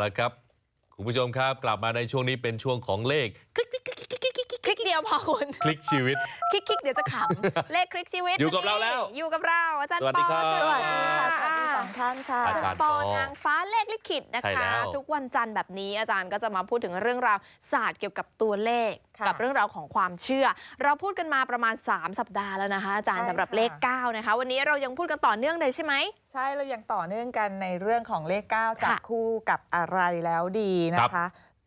ละครับคุณผู้ชมครับกลับมาในช่วงนี้เป็นช่วงของเลขคลิกเดียวพอคุณคลิกชีวิตคลิกเดี๋ยวจะขำเลขคลิกชีวิตอยู่กับเราแล้วอยู่กับเราอาจารย์ปอสวัสดีค่ะสวัสดีสองท่านค่ะอาจารย์ปอนางฟ้าเลขลิขิตนะคะทุกวันจันทร์แบบนี้อาจารย์ก็จะมาพูดถึงเรื่องราวศาสตร์เกี่ยวกับตัวเลขกับเรื่องราวของความเชื่อเราพูดกันมาประมาณ3สัปดาห์แล้วนะคะอาจารย์สำหรับเลข9นะคะวันนี้เรายังพูดกันต่อเนื่องเลยใช่ไหมใช่เรายังต่อเนื่องกันในเรื่องของเลข9จับคู่กับอะไรแล้วดีนะคะ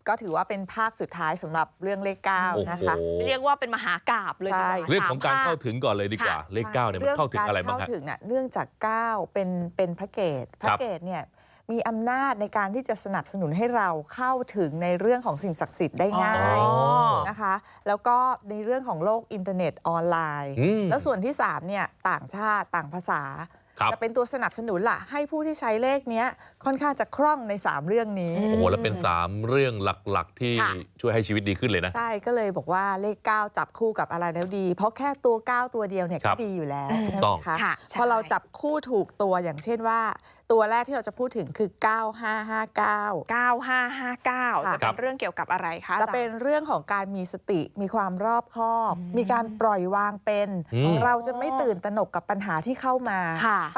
ก็ถือว่าเป็นภาคสุดท้ายสำหรับเรื่องเลข9นะคะเรียกว่าเป็นมหากาพย์เลยเรื่องของการเข้าถึงก่อนเลยดีกว่าเลข9เนี่ยมันเข้าถึงอะไรบ้างครับเข้าถึงเนื่องจาก9เป็นพระเกศเนี่ยมีอำนาจในการที่จะสนับสนุนให้เราเข้าถึงในเรื่องของสิ่งศักดิ์สิทธิ์ได้ง่ายนะคะแล้วก็ในเรื่องของโลกอินเทอร์เน็ตออนไลน์แล้วส่วนที่3เนี่ยต่างชาติต่างภาษาจะเป็นตัวสนับสนุนล่ะให้ผู้ที่ใช้เลขนี้ค่อนข้างจะคล่องใน3เรื่องนี้โอ้โหแล้วเป็น3เรื่องหลักๆที่ช่วยให้ชีวิตดีขึ้นเลยนะใช่ก็เลยบอกว่าเลข9จับคู่กับอะไรแล้วดีเพราะแค่ตัว9ตัวเดียวเนี่ยก็ดีอยู่แล้วใช่ไหมคะพอเราจับคู่ถูกตัวอย่างเช่นว่าตัวแรกที่เราจะพูดถึงคือ9559จะเป็นเรื่องเกี่ยวกับอะไรคะจะเป็นเรื่องของการมีสติมีความรอบคอบมีการปล่อยวางเป็นเราจะไม่ตื่นตระหนกกับปัญหาที่เข้ามา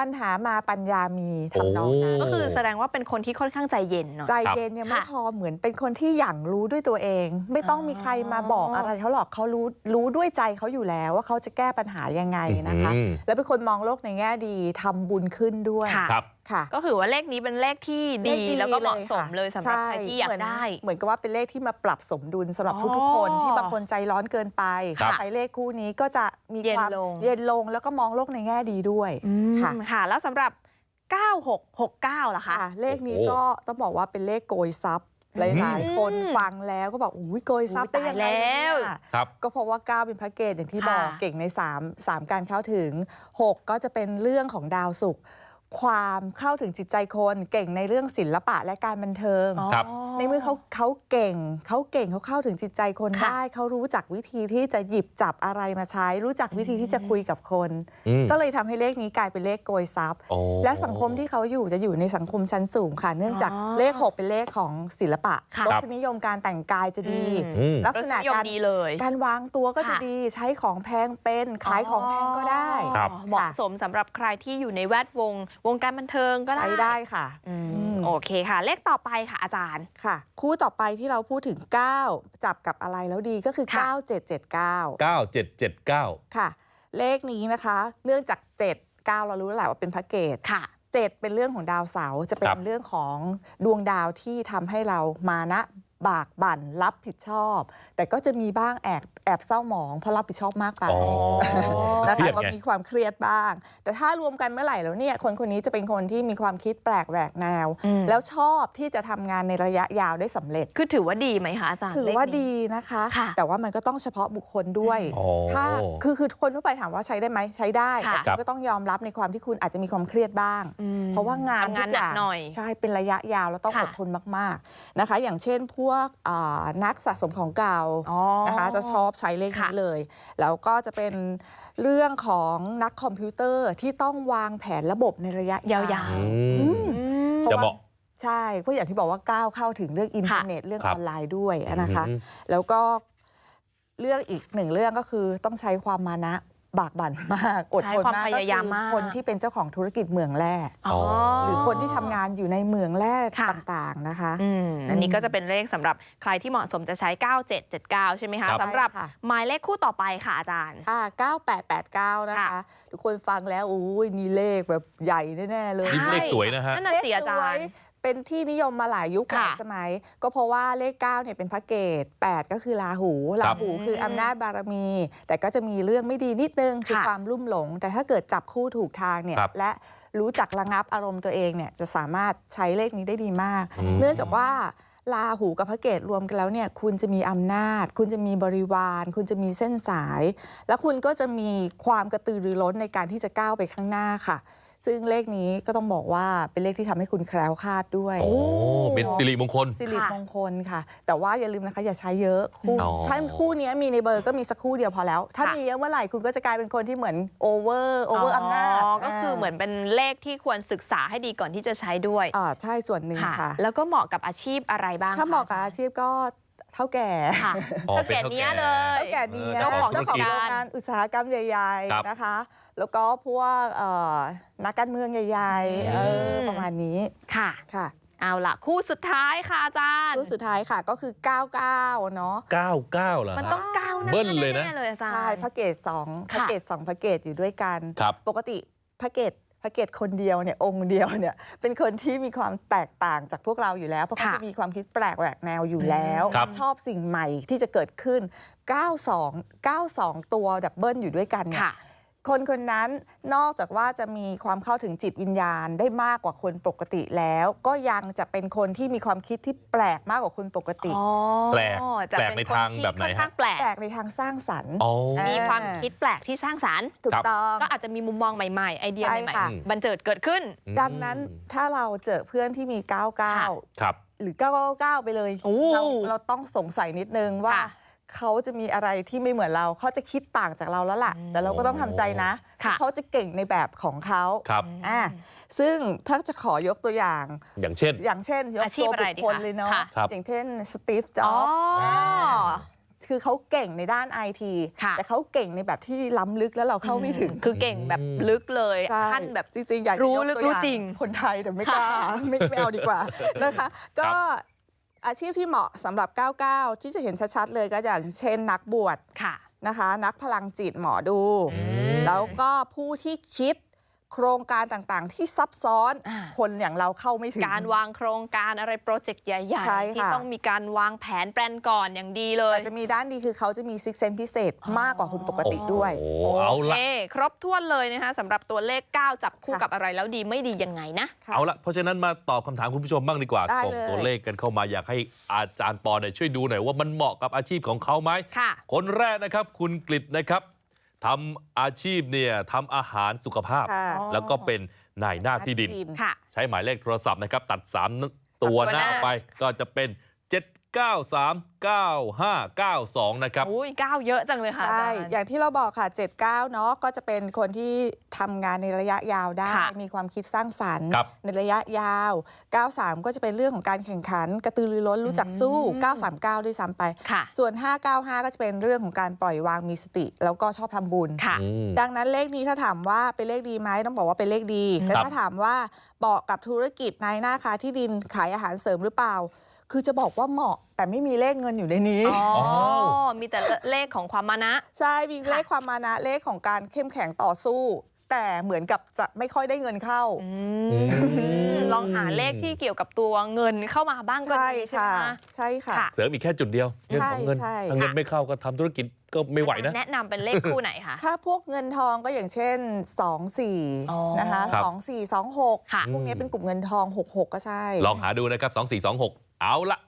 ปัญหามาปัญญามีทำนองนั้นก็คือแสดงว่าเป็นคนที่ค่อนข้างใจเย็นเนาะใจเย็นยังไม่พอเหมือนเป็นคนที่อย่างรู้ด้วยตัวเองไม่ต้องมีใครมาบอกอะไรเขาหรอกเขารู้ด้วยใจเขาอยู่แล้วว่าเขาจะแก้ปัญหายังไงนะคะแล้วเป็นคนมองโลกในแง่ดีทำบุญขึ้นด้วยก็ถือว่าเลขนี้เป็นเลขที่ดีแล้วก็เหมาะสมเลยสำหรับใครที่อยากได้เหมือนกับว่าเป็นเลขที่มาปรับสมดุลสำหรับทุกๆคนที่บางคนใจร้อนเกินไปใช้เลขคู่นี้ก็จะมีความเย็นลงแล้วก็มองโลกในแง่ดีด้วยค่ะแล้วสำหรับ9669ล่ะคะเลขนี้ก็ต้องบอกว่าเป็นเลขโกยทรัพย์หลายๆคนฟังแล้วก็บอกอุ้ยโกยทรัพย์ได้ยังไงก็เพราะว่า9เป็นพระเกศอย่างที่บอกเก่งใน3การเข้าถึง6ก็จะเป็นเรื่องของดาวศุกร์ความเข้าถึงจิตใจคนเก่งในเรื่องศิลปะและการบันเทิงในเมื่อเขาเก่งเขาเข้าถึงจิตใจคนได้เขารู้จักวิธีที่จะหยิบจับอะไรมาใช้รู้จักวิธีที่จะคุยกับคนก็เลยทำให้เลขนี้กลายเป็นเลขโกยทรัพย์และสังคมที่เขาอยู่จะอยู่ในสังคมชั้นสูงค่ะเนื่องจากเลข6เป็นเลขของศิลปะรสนิยมการแต่งกายจะดีลักษณะการวางตัวก็จะดีใช้ของแพงเป็นขายของแพงก็ได้เหมาะสมสำหรับใครที่อยู่ในแวดวงการบันเทิงก็ได้ค่ะโอเคค่ะเลขต่อไปค่ะอาจารย์ค่ะคู่ต่อไปที่เราพูดถึง9จับกับอะไรแล้วดีก็คือ9779ค่ะเลขนี้นะคะเนื่องจาก79เรารู้แล้วแหละว่าเป็นพระเกศ7เป็นเรื่องของดาวเสาร์จะเป็นเรื่องของดวงดาวที่ทำให้เรามานะบากบั่นรับผิดชอบแต่ก็จะมีบ้างแอบเศร้าหมองเพราะรับผิดชอบมากไปนะคะก็มีความเครียดบ้างแต่ถ้ารวมกันเมื่อไหร่แล้วเนี่ยคนนี้จะเป็นคนที่มีความคิดแปลกแหวกแนวแล้วชอบที่จะทำงานในระยะยาวได้สำเร็จคือถือว่าดีไหมคะอาจารย์ถือว่าดีนะคะแต่ว่ามันก็ต้องเฉพาะบุคคลด้วยถ้าคือคนทั่วไปถามว่าใใช้ได้ไหมใช้ได้แต่ก็ต้องยอมรับในความที่คุณอาจจะมีความเครียดบ้างเพราะว่างานหนักหน่อยใช่เป็นระยะยาวแล้วต้องอดทนมากๆนะคะอย่างเช่นพวกนักสะสมของเก่านะคะจะชอบใช้เลขนี้เลยแล้วก็จะเป็นเรื่องของนักคอมพิวเตอร์ที่ต้องวางแผนระบบในระยะยาวๆจะเหมาะใช่เพราะอย่างที่บอกว่าก้าวเข้าถึงเรื่องอินเทอร์เน็ตเรื่องออนไลน์ด้วยนะคะแล้วก็เรื่องอีกหนึ่งเรื่องก็คือต้องใช้ความมานะบากบั่นมากอดทนมากก็คือคนที่เป็นเจ้าของธุรกิจเหมืองแร่หรือคนที่ทำงานอยู่ในเหมืองแร่ต่างๆนะคะอันนี้ก็จะเป็นเลขสำหรับใครที่เหมาะสมจะใช้9779ใช่ไหมคะสำหรับหมายเลขคู่ต่อไปค่ะอาจารย์9889นะคะทุกคนฟังแล้วอุ้ยนี่เลขแบบใหญ่แน่ๆเลยเลขสวยนะฮะนั่นสิอาจารย์เป็นที่นิยมมาหลายยุคหลายสมัยก็เพราะว่าเลข9เนี่ยเป็นพระเกศ8ก็คือราหูคืออำนาจบารมี แต่ก็จะมีเรื่องไม่ดีนิดนึงคือความลุ่มหลงแต่ถ้าเกิดจับคู่ถูกทางเนี่ยและรู้จักระงับอารมณ์ตัวเองเนี่ยจะสามารถใช้เลขนี้ได้ดีมากเนื่องจากว่าราหูกับพระเกศรวมกันแล้วเนี่ยคุณจะมีอำนาจคุณจะมีบริวารคุณจะมีเส้นสายแล้วคุณก็จะมีความกระตือรือร้นในการที่จะก้าวไปข้างหน้าค่ะ ซึ่งเลขนี้ก็ต้องบอกว่าเป็นเลขที่ทำให้คุณแคล้วคลาดด้วย โอ้เป็นสิริมงคล สิริมงคลค่ะ แต่ว่าอย่าลืมนะคะอย่าใช้เยอะคู่ อ๋อ ถ้าคู่นี้มีในเบอร์ก็มีสักคู่เดียวพอแล้ว ถ้ามีเยอะเมื่อไหร่คุณก็จะกลายเป็นคนที่เหมือนโอเวอร์อำนาจ ก็คือเหมือนเป็นเลขที่ควรศึกษาให้ดีก่อนที่จะใช้ด้วย ใช่ส่วนหนึ่งค่ะ แล้วก็เหมาะกับอาชีพอะไรบ้าง ถ้าเหมาะกับอาชีพก็เท่าแก่ ค่ะ อ๋อ เท่า เป็น แก่ เท่า เนี้ย แก่ เลย เท่าแก่ดี เจ้าของธุรกิจ โรงงานอุตสาหกรรมใหญ่ ครับ ๆนะคะ แล้วก็พวกนักการเมืองใหญ่ๆประมาณนี้ ค่ะ ค่ะ เอาล่ะคู่สุดท้ายค่ะอาจารย์ คู่สุดท้ายค่ะก็คือ 99 เนาะ 99เหรอ มัน ฮะ ต้องก้าวหน้า เบิ้ลเลยนะ แๆเลยอาจารย์ ใช่พระเกศ2พระเกศ2พระเกศอยู่ด้วยกัน ครับ ปกติพระเกศคนเดียวเนี่ยองค์เดียวเนี่ยเป็นคนที่มีความแตกต่างจากพวกเราอยู่แล้วเพราะเขา ค่ะ จะมีความคิดแปลกแหวกแนวอยู่แล้ว ครับ ชอบสิ่งใหม่ที่จะเกิดขึ้น 92 ตัวดับเบิลอยู่ด้วยกันเนี่ย ค่ะ คนนั้นนอกจากว่าจะมีความเข้าถึงจิตวิญญาณได้มากกว่าคนปกติแล้ว ก็ยังจะเป็นคนที่มีความคิดที่แปลกมากกว่าคนปกติ แปลก จะ แปลก เป็ ใน ค ทางแบบไหน ที่ค่อ ฮะ ข้างแปลก แปลกในทางสร้างสรรค์ อ๋อ มีความคิดแปลกที่สร้างสรรค์ ถูกต้อง ก็อาจจะมีมุมมองใหม่ๆ ไอเดีย ใช่ ใหม่ ค่ะ ๆบันเจิดเกิดขึ้น ดังนั้นถ้าเราเจอเพื่อนที่มี 99 ครับ หรือ 999 ไปเลย โอ้ เราต้องสงสัยนิดนึงว่า ค่ะ เขาจะมีอะไรที่ไม่เหมือนเราเขาจะคิดต่างจากเราแล้วล่ะ แต่เราก็ต้องทำใจนะ ค่ะ เขาจะเก่งในแบบของเขา ครับ ซึ่งถ้าจะขอยกตัวอย่าง อย่างเช่น อย่างเช่นยก อาชีพ ตัว อะไร บุค ดี คล คะ เลยเนาะ ค่ะ ครับ อย่างเช่นสตีฟจ็ อ๋ อ อ บส์คือเขาเก่งในด้านไอที ค่ะ แต่เขาเก่งในแบบที่ล้ำลึกแล้วเราเข้าไม่ถึง คือเก่งแบบลึกเลย ใช่ ขั้นแบบ จริงๆ อยากจะ รู้ ยก ลึก ตัว รู้ อย่าง จริง คนไทยแต่ไม่กล้า ไม่เอาดีกว่านะคะ ก็อาชีพที่เหมาะสำหรับ 99 ที่จะเห็นชัดๆเลยก็อย่างเช่นนักบวช ค่ะ นะคะ นักพลังจิตหมอดู ม แล้วก็ผู้ที่คิดโครงการต่างๆ ที่ซับซ้อน อ่า คนอย่างเราเข้าไม่ถึง การวางโครงการอะไรโปรเจกต์ใหญ่ ใช่ ๆ ที่ ค่ะ ต้องมีการวางแผนแปลนก่อนอย่างดีเลย แต่จะมีด้านดีคือเขาจะมีซิกเซนพิเศษมากกว่าคนปกติด้วย โอ้เอาละ โคครบถ้วนเลยนะคะสำหรับตัวเลข 9 จับคู่ ค่ะ กับอะไรแล้วดีไม่ดียังไงนะ ค่ะ เอาละเพราะฉะนั้นมาตอบคำถามคุณผู้ชมบ้างดีกว่า ได้ ส่ง เลย ตัวเลขกันเข้ามาอยากให้อาจารย์ปอเนี่ยช่วยดูหน่อยว่ามันเหมาะกับอาชีพของเขาไหม ค่ะ คนแรกนะครับคุณกฤษนะครับทำอาชีพเนี่ยทำอาหารสุขภาพ ค่ะ แล้วก็เป็นนายหน้าที่ดิน ค่ะ ใช้หมายเลขโทรศัพท์นะครับ ตัด 3 ตัวหน้าออกไป ก็จะเป็น 7939592 นะครับ อุ้ย9เยอะจังเลยค่ะ ใช่ อาจารย์ อย่างที่เราบอกค่ะ 79 เนาะ ก็จะเป็นคนที่ทำงานในระยะยาวได้ ค่ะ มีความคิดสร้างสรรค์ ครับ ในระยะยาว 93 ก็จะเป็นเรื่องของการแข่งขัน กระตือรือร้นรู้จักสู้ 939 ด้วยซ้ำไป ค่ะ ส่วน 595 ก็จะเป็นเรื่องของการปล่อยวางมีสติ แล้วก็ชอบทำบุญ ค่ะ อืม ดังนั้นเลขนี้ถ้าถามว่าเป็นเลขดีไหมต้องบอกว่าเป็นเลขดี แต่ ครับ ถ้าถามว่าเหมาะกับธุรกิจนายหน้าค้าที่ดินขายอาหารเสริมหรือเปล่า คือจะบอกว่าเหมาะแต่ไม่มีเลขเงินอยู่ในนี้ อ๋อ มีแต่เลขของความมานะ ใช่ มีเลขความมานะเลขของการเข้มแข็งต่อสู้ แต่เหมือนกับจะไม่ค่อยได้เงินเข้า ลองหาเลขที่เกี่ยวกับตัวเงินเข้ามาบ้างก็ ใช่ ดีใช่ไหม ค่ะ คะ ใช่ค่ะ ค่ะ เสริมอีกแค่จุดเดียวเรื่องของเงิน ใช่ ถ้าเงิน ค่ะ ไม่เข้าก็ทำธุรกิจก็ไม่ไหวนะ แนะนำเป็นเลขคู่ไหนคะ ถ้าพวกเงินทองก็อย่างเช่น อ๋อ 24 นะคะ ครับ 2426 ค่ะ พวกนี้เป็นกลุ่มเงินทอง 66 ก็ใช่ ลองหาดูนะครับ 2426 เอาละ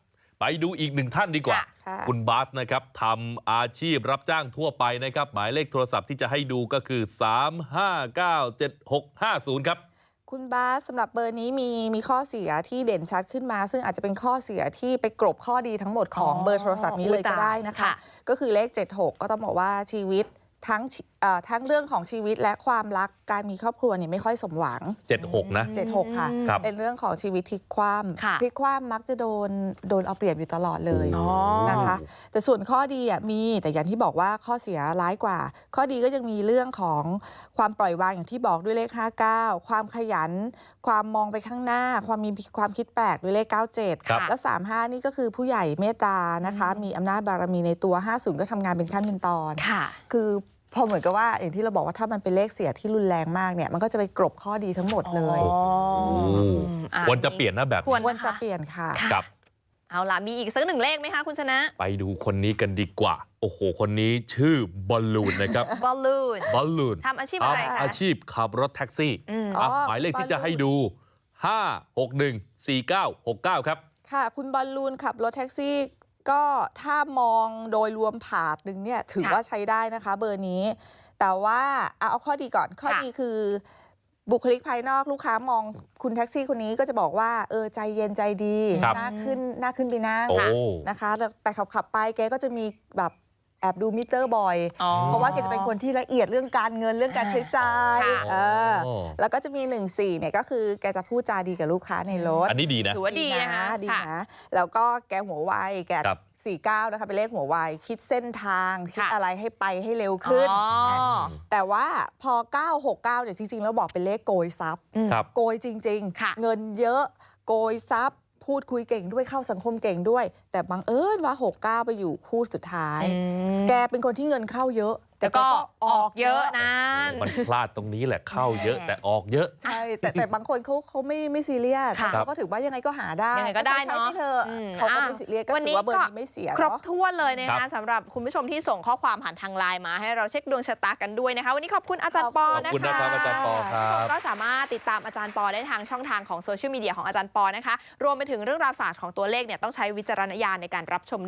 ไปดูอีกหนึ่งท่านดีกว่า ค่ะ คุณบาสนะครับทำอาชีพรับจ้างทั่วไปนะครับ หมายเลขโทรศัพท์ที่จะให้ดูก็คือ 3597650 ครับ คุณบาสสำหรับเบอร์นี้มีข้อเสียที่เด่นชัดขึ้นมา ซึ่งอาจจะเป็นข้อเสียที่ไปกลบข้อดีทั้งหมดของเบอร์โทรศัพท์นี้เลยก็ได้นะคะ ค่ะ ก็คือเลข 76 ก็ต้องบอกว่าชีวิตทั้งเรื่องของชีวิตและความรักการมีครอบครัวเนี่ยไม่ค่อยสมหวัง 76 นะ 76 ค่ะ ครับ เป็นเรื่องของชีวิตพลิกคว่ ค่ะ ำพลิกคว่ำมักจะโดนเอาเปรียบอยู่ตลอดเลย อ๋อ นะคะ แต่ส่วนข้อดีอ่ะมีแต่อย่างที่บอกว่าข้อเสียร้ายกว่า ข้อดีก็ยังมีเรื่องของความปล่อยวางอย่างที่บอกด้วยเลข 59 ความขยัน ความมองไปข้างหน้า ความคิดแปลกด้วยเลข 97 ครับ และ 35 นี่ก็คือผู้ใหญ่เมตตานะคะ มีอำนาจบารมีในตัว 50 ก็ทำงานเป็นขั้นเป็นตอน ค่ะ คือพอเหมือนกับว่าอย่างที่เราบอกว่าถ้ามันเป็นเลขเสียที่รุนแรงมากเนี่ยมันก็จะไปกลบข้อดีทั้งหมดเลย ควรจะเปลี่ยนนะแบบ ควร นี้ ควรจะเปลี่ยนค่ะ ค่ะ ครับ เอาล่ะ มีอีกสักหนึ่งเลขไหมคะคุณชนะ ไปดูคนนี้กันดีกว่า โอ้โห คนนี้ชื่อบอลลูนนะครับ บอลลูน บอลลูน ทำอาชีพอะไรคะ อาชีพขับรถแท็กซี่ อ๋อ หมายเลขที่จะให้ดู 5614969 ครับ ค่ะ คุณบอลลูนขับรถแท็กซี่ก็ถ้ามองโดยรวมผาดหนึ่งเนี่ยถือ ค่ะ ว่าใช้ได้นะคะ เบอร์นี้ แต่ว่าเอาข้อดีก่อนข้อ ค่ะ ดีคือ บุคลิกภายนอกลูกค้ามองคุณแท็กซี่คนนี้ก็จะบอกว่าใจเย็นใจดีน่าขึ้นไปนั่งนะคะแต่ขับไปแกก็จะมีแบบแอบดูมิเตอร์บ่อยเพราะว่าแกจะเป็นคนที่ละเอียดเรื่องการเงินเรื่องการใช้จ่ายแล้วก็จะมี14เนี่ยก็คือแกจะพูดจาดีกับลูกค้าในรถอันนี้ดีนะถือว่าดีนะคะดีนะแล้วก็แกหัวไวแก49นะคะเป็นเลขหัวไวคิดเส้นทางคิดอะไรให้ไปให้เร็วขึ้นแต่ว่าพอ969เนี่ยจริงๆแล้วบอกเป็นเลขโกยทรัพย์โกยจริงๆเงินเยอะโกยทรัพย์พูดคุยเก่งด้วยเข้าสังคมเก่งด้วยแต่บังเอิญว่า69ไปอยู่คู่สุดท้ายแกเป็นคนที่เงินเข้าเยอะแต่ก็ออกเยอะนะมันพลาดตรงนี้แหละเข้าเยอะแต่ออกเยอะใช่แต่บางคนเขาไม่ซีเรียสเขาก็ถือว่ายังไงก็หาได้ยังไงก็ได้เนาะเขาก็ไม่ซีเรียสก็ถือว่าเบอร์นี้ไม่เสียครบถ้วนเลยนะคะสำหรับคุณผู้ชมที่ส่งข้อความผ่านทางไลน์มาให้เราเช็คดวงชะตากันด้วยนะคะวันนี้ขอบคุณอาจารย์ปอนะคะขอบคุณนะครับอาจารย์ปอครับก็สามารถติดตามอาจารย์ปอได้ทางช่องทางของโซเชียลมีเดียของอาจารย์ปอนะคะรวมไปถึงเรื่องราวศาสตร์ของตัวเลขเนี่ยต้องใช้วิจารณญาณในการรับชมด้วย